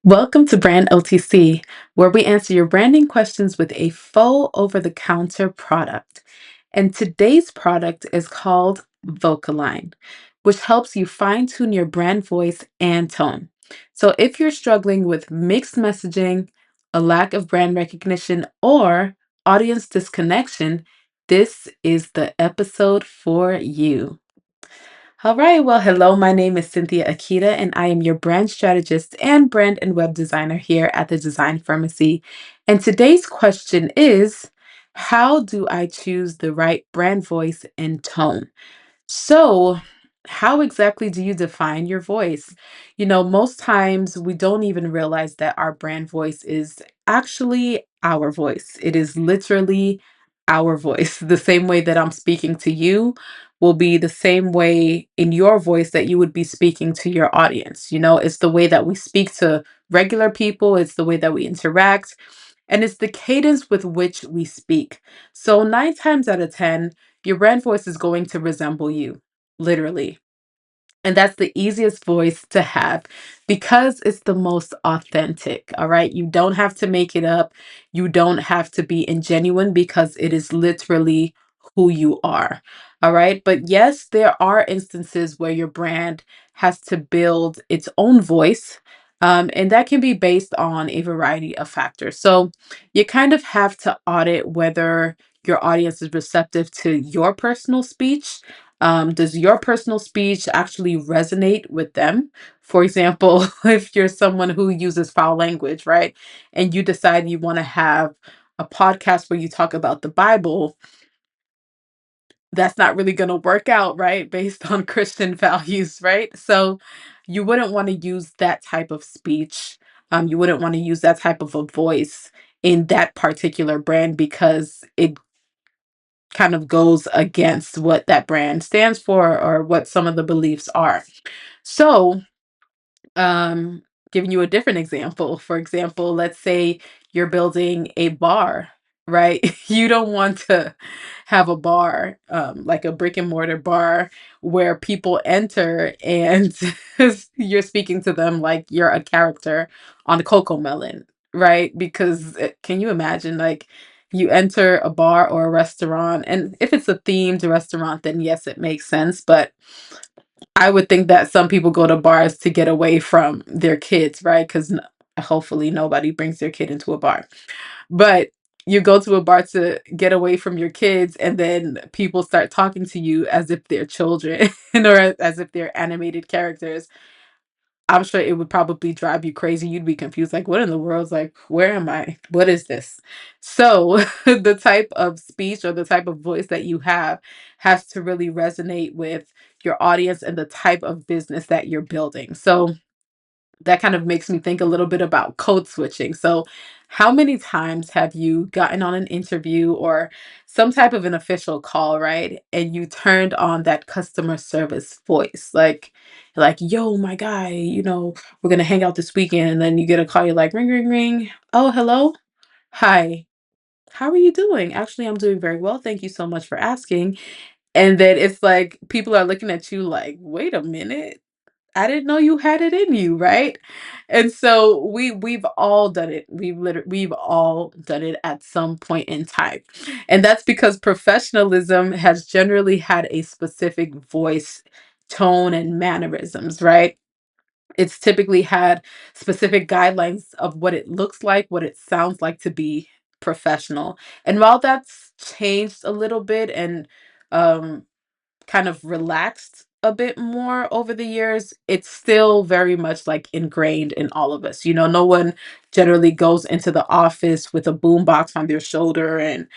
Welcome to Brand OTC, where we answer your branding questions with a full over the counter product. And today's product is called Vocaline, which helps you fine tune your brand voice and tone. So if you're struggling with mixed messaging, a lack of brand recognition, or audience disconnection, this is the episode for you. All right. Well, hello. My name is Cynthia Akita, and I am your brand strategist and brand and web designer here at the Design Firmacy. And today's question is, how do I choose the right brand voice and tone? So, how exactly do you define your voice? Most times we don't even realize that our brand voice is actually our voice. It is literally our voice. The same way that I'm speaking to you will be the same way in your voice that you would be speaking to your audience. It's the way that we speak to regular people, it's the way that we interact, and it's the cadence with which we speak. So, 9 times out of 10, your brand voice is going to resemble you, literally. And that's the easiest voice to have because it's the most authentic. All right. You don't have to make it up. You don't have to be ingenuine because it is literally who you are. All right. But yes, there are instances where your brand has to build its own voice. And that can be based on a variety of factors. So you kind of have to audit whether your audience is receptive to your personal speech. Does your personal speech actually resonate with them? For example, if you're someone who uses foul language, right? And you decide you want to have a podcast where you talk about the Bible, that's not really going to work out, right? Based on Christian values, right? So you wouldn't want to use that type of speech. You wouldn't want to use that type of a voice in that particular brand because it kind of goes against what that brand stands for or what some of the beliefs are. So, um, giving you a different example. For example, let's say you're building a bar, right? You don't want to have a bar, like a brick and mortar bar, where people enter and you're speaking to them like you're a character on Coco Melon, right? Because can you imagine, like, you enter a bar or a restaurant, and if it's a themed restaurant, then yes, it makes sense. But I would think that some people go to bars to get away from their kids, right? Because hopefully nobody brings their kid into a bar. But you go to a bar to get away from your kids, and then people start talking to you as if they're children or as if they're animated characters. I'm sure it would probably drive you crazy. You'd be confused, like, what in the world's like, where am I? What is this? So, the type of speech or the type of voice that you have has to really resonate with your audience and the type of business that you're building. So, that kind of makes me think a little bit about code switching. So, how many times have you gotten on an interview or some type of an official call, right? And you turned on that customer service voice, like, yo, my guy, we're gonna hang out this weekend, and then you get a call, you're like, ring, ring, ring. Oh, hello, hi. How are you doing? Actually, I'm doing very well. Thank you so much for asking. And then it's like people are looking at you like, wait a minute, I didn't know you had it in you, right? And so we've all done it. We've all done it at some point in time. And that's because professionalism has generally had a specific voice, tone, and mannerisms, right? It's typically had specific guidelines of what it looks like, what it sounds like to be professional. And while that's changed a little bit and um kind of relaxed a bit more over the years, it's still very much like ingrained in all of us. No one generally goes into the office with a boombox on their shoulder and,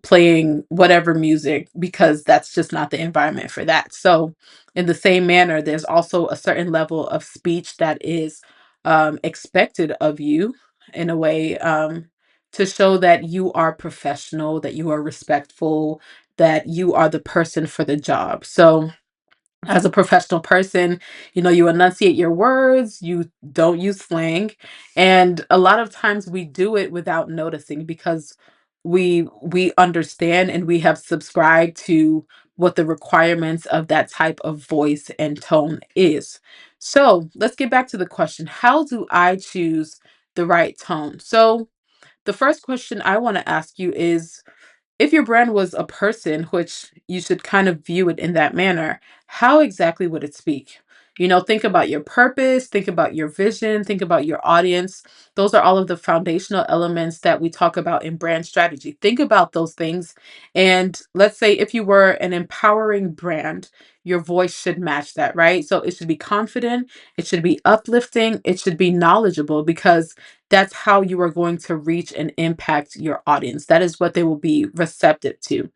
playing whatever music because that's just not the environment for that. So, in the same manner, there's also a certain level of speech that is expected of you in a way to show that you are professional, that you are respectful, that you are the person for the job. So, as a professional person, you enunciate your words, you don't use slang, and a lot of times we do it without noticing because we understand and we have subscribed to what the requirements of that type of voice and tone is. So let's get back to the question. How do I choose the right tone? So the first question I want to ask you is, if your brand was a person, which you should kind of view it in that manner, how exactly would it speak? Think about your purpose, think about your vision, think about your audience. Those are all of the foundational elements that we talk about in brand strategy. Think about those things. And let's say if you were an empowering brand, your voice should match that, right? So it should be confident, it should be uplifting, it should be knowledgeable, because that's how you are going to reach and impact your audience. That is what they will be receptive to.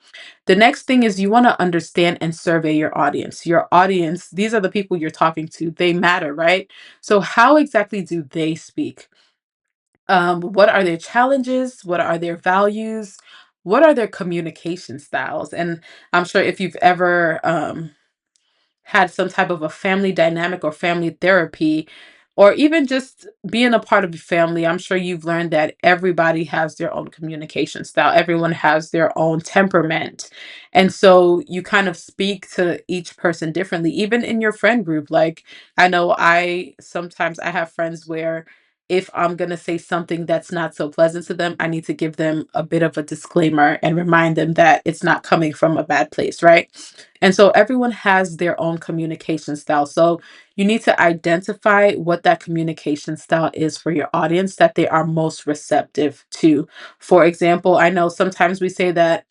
The next thing is, you want to understand and survey your audience. Your audience, these are the people you're talking to. They matter, right? So how exactly do they speak? What are their challenges? What are their values? What are their communication styles? And I'm sure if you've ever had some type of a family dynamic or family therapy, or even just being a part of a family, I'm sure you've learned that everybody has their own communication style. Everyone has their own temperament. And so you kind of speak to each person differently, even in your friend group. Like, I know I sometimes I have friends where if I'm going to say something that's not so pleasant to them, I need to give them a bit of a disclaimer and remind them that it's not coming from a bad place, right? And so everyone has their own communication style. So you need to identify what that communication style is for your audience that they are most receptive to. For example, I know sometimes we say that,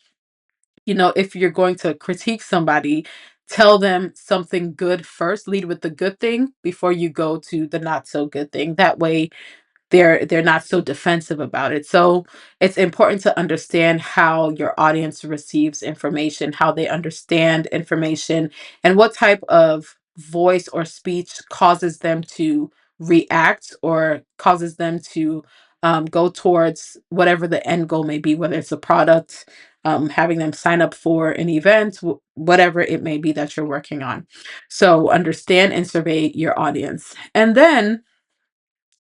if you're going to critique somebody, tell them something good first, lead with the good thing before you go to the not so good thing. That way, they're not so defensive about it. So it's important to understand how your audience receives information, how they understand information, and what type of voice or speech causes them to react or causes them to go towards whatever the end goal may be, whether it's a product, having them sign up for an event, whatever it may be that you're working on. So understand and survey your audience. And then,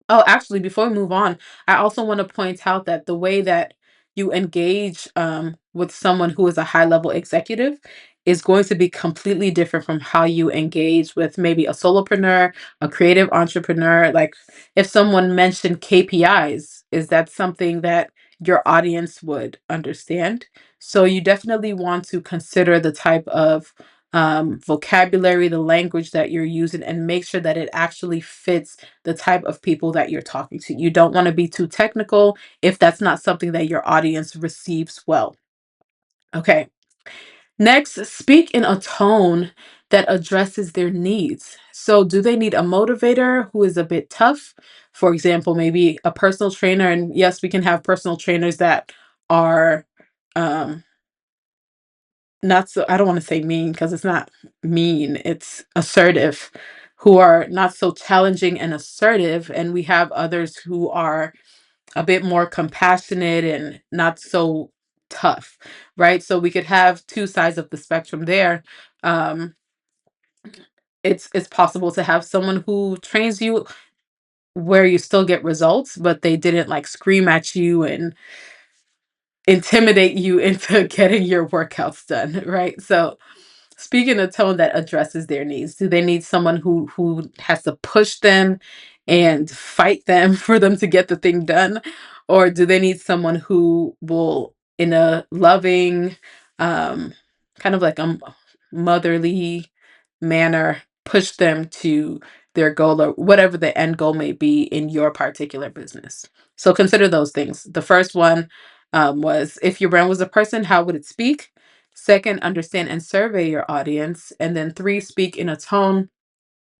oh, actually, before we move on, I also want to point out that the way that you engage with someone who is a high level executive is going to be completely different from how you engage with maybe a solopreneur, a creative entrepreneur. Like, if someone mentioned KPIs, is that something that your audience would understand? So you definitely want to consider the type of vocabulary, the language that you're using, and make sure that it actually fits the type of people that you're talking to. You don't want to be too technical if that's not something that your audience receives well. Okay. Next, speak in a tone that addresses their needs. So, do they need a motivator who is a bit tough? For example, maybe a personal trainer. And yes, we can have personal trainers that are um, not so, I don't want to say mean because it's not mean, it's assertive, who are not so challenging and assertive. And we have others who are a bit more compassionate and not so tough, right? So we could have two sides of the spectrum there. Um, it's possible to have someone who trains you where you still get results, but they didn't like scream at you and intimidate you into getting your workouts done, right? So speak in a tone that addresses their needs. Do they need someone who has to push them and fight them for them to get the thing done? Or do they need someone who will, in a loving, um, kind of like a motherly manner, push them to their goal or whatever the end goal may be in your particular business? So consider those things. The first one was, if your brand was a person, how would it speak? Second, understand and survey your audience. And then three, speak in a tone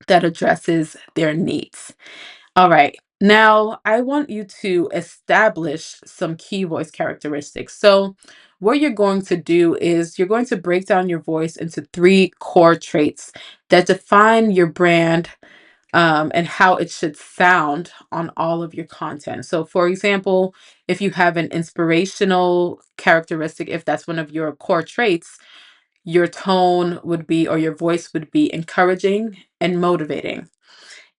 that addresses their needs. All right. Now, I want you to establish some key voice characteristics. So, what you're going to do is you're going to break down your voice into three core traits that define your brand, and how it should sound on all of your content. So, for example, if you have an inspirational characteristic, if that's one of your core traits, your tone would be, or your voice would be, encouraging and motivating.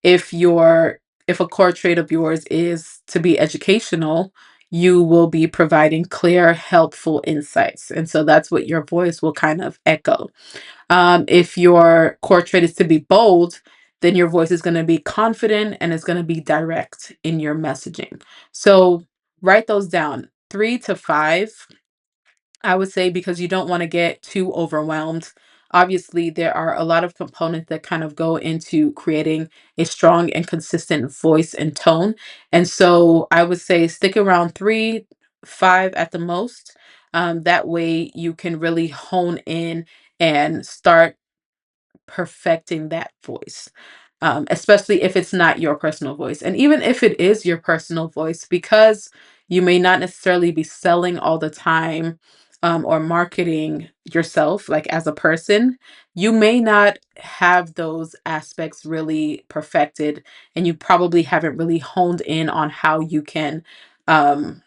If your if a core trait of yours is to be educational, you will be providing clear, helpful insights. And so that's what your voice will kind of echo. If your core trait is to be bold, then your voice is going to be confident and it's going to be direct in your messaging. So write those down. 3 to 5, I would say, because you don't want to get too overwhelmed. Obviously, there are a lot of components that kind of go into creating a strong and consistent voice and tone. And so I would say stick around 3, 5 at the most. That way you can really hone in and start perfecting that voice, especially if it's not your personal voice. And even if it is your personal voice, because you may not necessarily be selling all the time, or marketing yourself like as a person, you may not have those aspects really perfected, and you probably haven't really honed in on how you can. Um,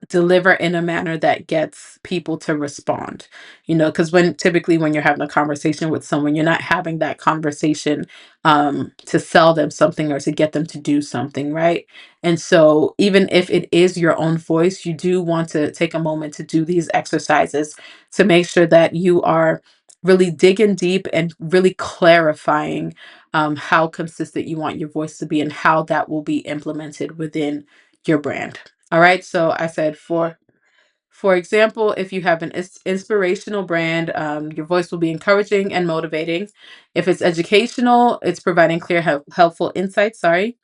Deliver in a manner that gets people to respond. Because when you're having a conversation with someone, you're not having that conversation to sell them something or to get them to do something, right? And so even if it is your own voice, you do want to take a moment to do these exercises to make sure that you are really digging deep and really clarifying how consistent you want your voice to be and how that will be implemented within your brand. All right. So I said, for example, if you have an inspirational brand, your voice will be encouraging and motivating. If it's educational, it's providing clear, helpful insights. Sorry.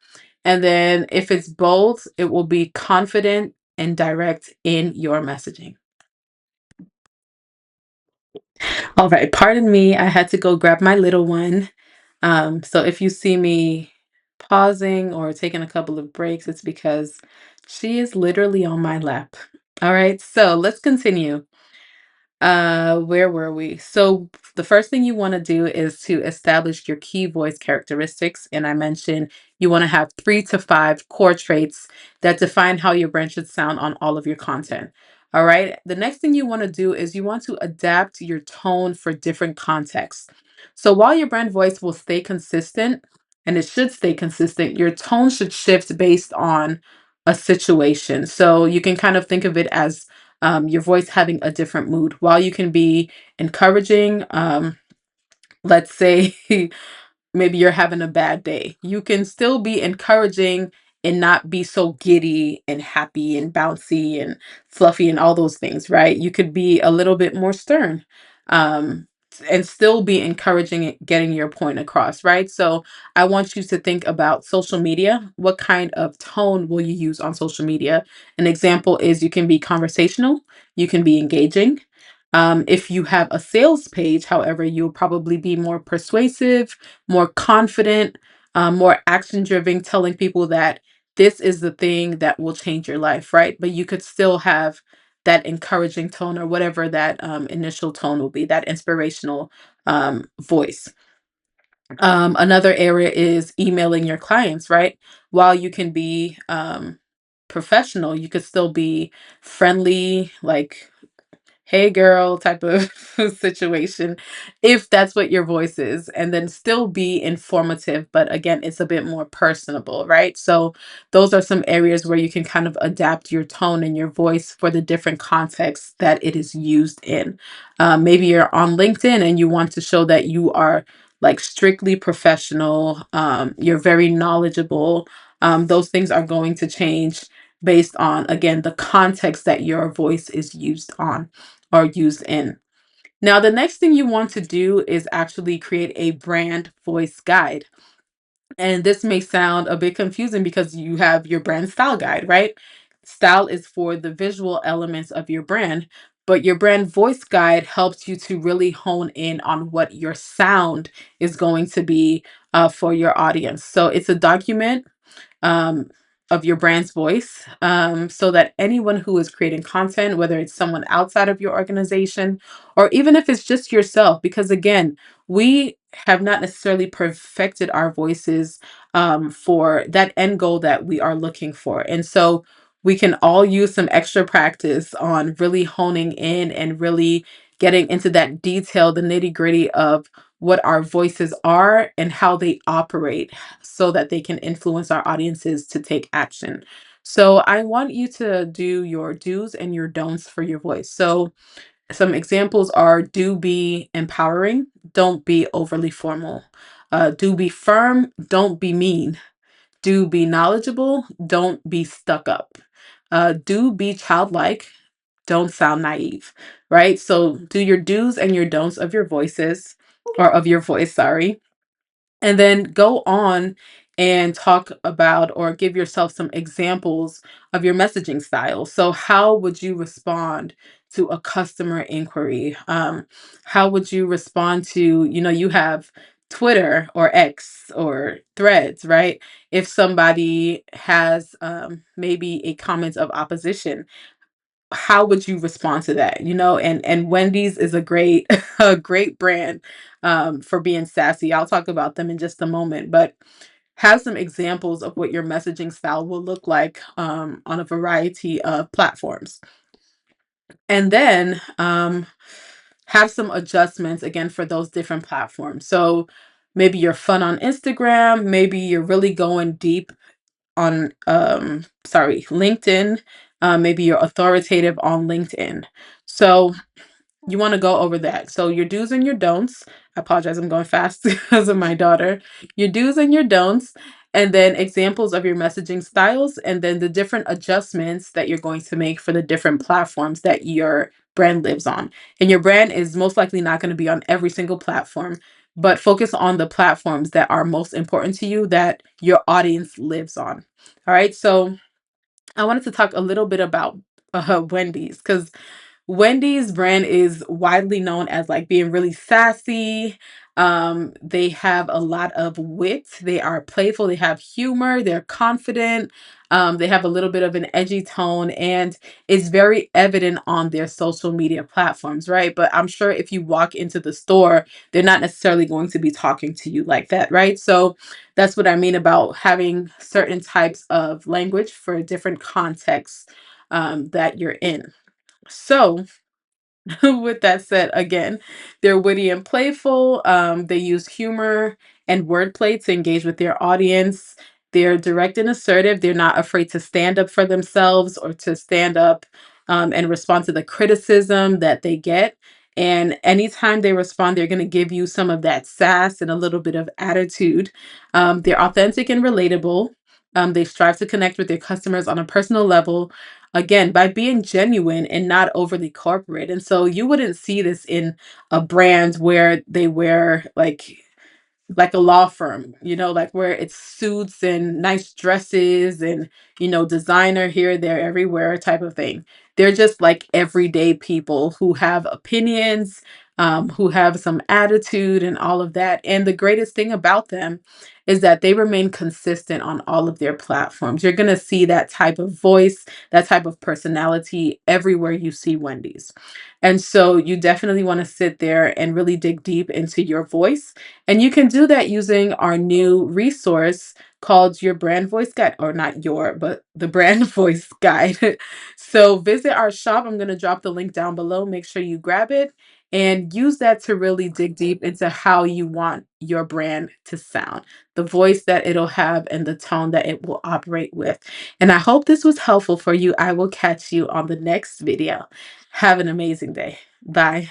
And then if it's bold, it will be confident and direct in your messaging. All right. Pardon me. I had to go grab my little one. So if you see me pausing or taking a couple of breaks, it's because she is literally on my lap. All right, so let's continue. Where were we? So the first thing you want to do is to establish your key voice characteristics. And I mentioned you want to have 3 to 5 core traits that define how your brand should sound on all of your content. All right. The next thing you want to do is you want to adapt your tone for different contexts. So while your brand voice will stay consistent, and it should stay consistent, your tone should shift based on a situation. So you can kind of think of it as your voice having a different mood. While you can be encouraging, let's say maybe you're having a bad day, you can still be encouraging and not be so giddy and happy and bouncy and fluffy and all those things, right? You could be a little bit more stern. Um, and still be encouraging it, getting your point across, right? So I want you to think about social media. What kind of tone will you use on social media? An example is you can be conversational, you can be engaging. If you have a sales page, however, you'll probably be more persuasive, more confident, more action driven, telling people that this is the thing that will change your life, right? But you could still have that encouraging tone or whatever that initial tone will be, that inspirational voice. Another area is emailing your clients, right? While you can be professional, you could still be friendly, like hey girl type of situation, if that's what your voice is, and then still be informative, but again it's a bit more personable, right? So those are some areas where you can kind of adapt your tone and your voice for the different contexts that it is used in. Maybe you're on LinkedIn and you want to show that you are like strictly professional, you're very knowledgeable. Those things are going to change based on, again, the context that your voice is used on or used in. Now, the next thing you want to do is actually create a brand voice guide. And this may sound a bit confusing because you have your brand style guide, right? Style is for the visual elements of your brand, but your brand voice guide helps you to really hone in on what your sound is going to be for your audience. So it's a document um, of your brand's voice, so that anyone who is creating content, whether it's someone outside of your organization or even if it's just yourself, because again, we have not necessarily perfected our voices for that end goal that we are looking for. And so we can all use some extra practice on really honing in and really getting into that detail, the nitty gritty of what our voices are and how they operate so that they can influence our audiences to take action. So I want you to do your do's and your don'ts for your voice. So some examples are: do be empowering, don't be overly formal. Do be firm, don't be mean. Do be knowledgeable, don't be stuck up. Do be childlike, don't sound naive, right? So do your do's and your don'ts of your voices, or of your voice, sorry. And then go on and talk about or give yourself some examples of your messaging style. So, how would you respond to a customer inquiry? How would you respond to, you have Twitter or X or Threads, right? If somebody has maybe a comment of opposition, how would you respond to that? And Wendy's is a great a great brand for being sassy. I'll talk about them in just a moment, but have some examples of what your messaging style will look like on a variety of platforms. And then have some adjustments again for those different platforms. So maybe you're fun on Instagram, maybe you're really going deep on LinkedIn. Maybe you're authoritative on LinkedIn. So you want to go over that. So your do's and your don'ts. I apologize, I'm going fast because of my daughter. Your do's and your don'ts, and then examples of your messaging styles, and then the different adjustments that you're going to make for the different platforms that your brand lives on. And your brand is most likely not going to be on every single platform, but focus on the platforms that are most important to you, that your audience lives on. All right. So I wanted to talk a little bit about Wendy's, because Wendy's brand is widely known as like being really sassy. They have a lot of wit. They are playful. They have humor. They're confident. They have a little bit of an edgy tone, and it's very evident on their social media platforms, right? But I'm sure if you walk into the store, they're not necessarily going to be talking to you like that, right? So that's what I mean about having certain types of language for different contexts that you're in. So, with that said, again, they're witty and playful. They use humor and wordplay to engage with their audience. They're direct and assertive. They're not afraid to stand up for themselves or to stand up and respond to the criticism that they get. And anytime they respond, they're going to give you some of that sass and a little bit of attitude. They're authentic and relatable. They strive to connect with their customers on a personal level, again, by being genuine and not overly corporate. And so you wouldn't see this in a brand where they wear like a law firm, like where it's suits and nice dresses and, designer here, there, everywhere type of thing. They're just like everyday people who have opinions, who have some attitude and all of that. And the greatest thing about them is that they remain consistent on all of their platforms. You're going to see that type of voice, that type of personality everywhere you see Wendy's. And so you definitely want to sit there and really dig deep into your voice, and you can do that using our new resource called your brand voice guide, or not your, but the brand voice guide. So visit our shop. I'm going to drop the link down below. Make sure you grab it and use that to really dig deep into how you want your brand to sound, the voice that it'll have, and the tone that it will operate with. And I hope this was helpful for you. I will catch you on the next video. Have an amazing day. Bye.